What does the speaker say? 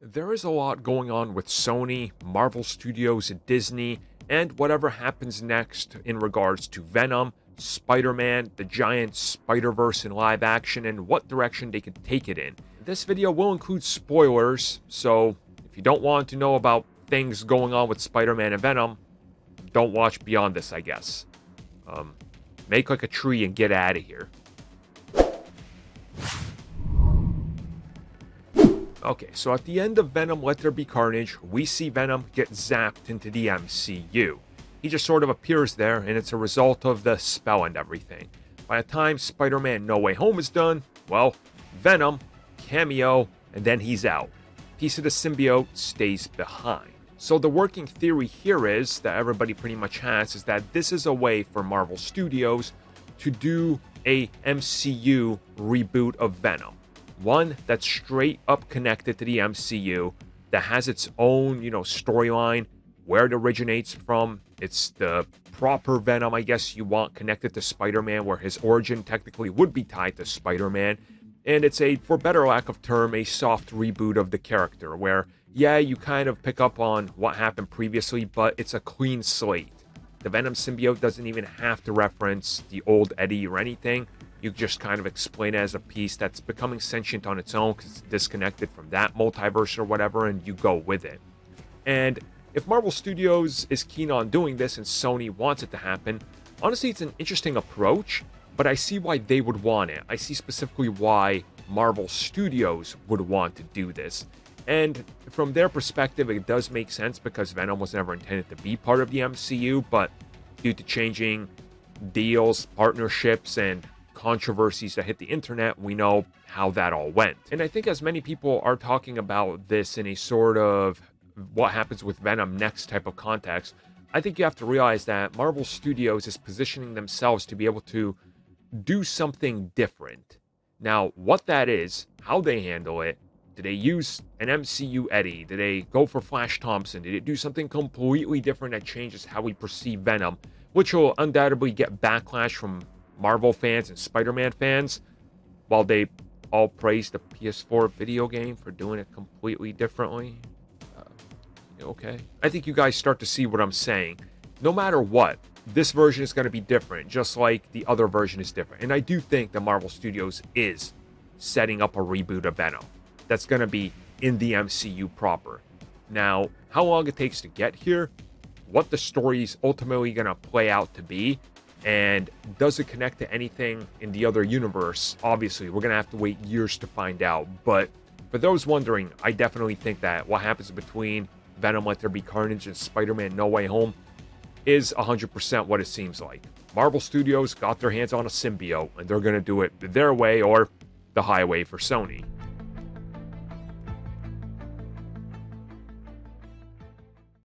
There is a lot going on with Sony, Marvel Studios, Disney, and whatever happens next in regards to Venom, Spider-Man, the giant Spider-Verse in live action, and what direction they could take it in. This video will include spoilers, so if you don't want to know about things going on with Spider-Man and Venom, don't watch beyond this, I guess. Make like a tree and get out of here. Okay, so at the end of Venom Let There Be Carnage, we see Venom get zapped into the MCU. He just sort of appears there, and it's a result of the spell and everything. By the time Spider-Man No Way Home is done, well, Venom, cameo, and then he's out. Piece of the symbiote stays behind. So the working theory here is, that everybody pretty much has, is that this is a way for Marvel Studios to do a MCU reboot of Venom. One that's straight up connected to the MCU, that has its own, storyline, where it originates from. It's the proper Venom, I guess you want, connected to Spider-Man, where his origin technically would be tied to Spider-Man. And it's a, for better lack of term, a soft reboot of the character, where, yeah, you kind of pick up on what happened previously, but it's a clean slate. The Venom symbiote doesn't even have to reference the old Eddie or anything. You just kind of explain it as a piece that's becoming sentient on its own because it's disconnected from that multiverse or whatever, and you go with it. And if Marvel Studios is keen on doing this and Sony wants it to happen, honestly, it's an interesting approach, but I see why they would want it. I see specifically why Marvel Studios would want to do this. And from their perspective, it does make sense because Venom was never intended to be part of the MCU, but due to changing deals, partnerships, and controversies that hit the internet, we know how that all went. And I think as many people are talking about this in a sort of what happens with Venom next type of context, I think you have to realize that Marvel Studios is positioning themselves to be able to do something different. Now, what that is, how they handle it, do they use an MCU Eddie? Do they go for Flash Thompson? Did it do something completely different that changes how we perceive Venom, which will undoubtedly get backlash from Marvel fans and Spider-Man fans, while they all praise the PS4 video game for doing it completely differently? Okay. I think you guys start to see what I'm saying. No matter what, this version is going to be different, just like the other version is different. And I do think that Marvel Studios is setting up a reboot of Venom that's going to be in the MCU proper. Now, how long it takes to get here, what the story is ultimately going to play out to be, and does it connect to anything in the other universe? Obviously, we're going to have to wait years to find out. But for those wondering, I definitely think that what happens between Venom Let There Be Carnage and Spider-Man No Way Home is 100% what it seems like. Marvel Studios got their hands on a symbiote, and they're going to do it their way or the highway for Sony.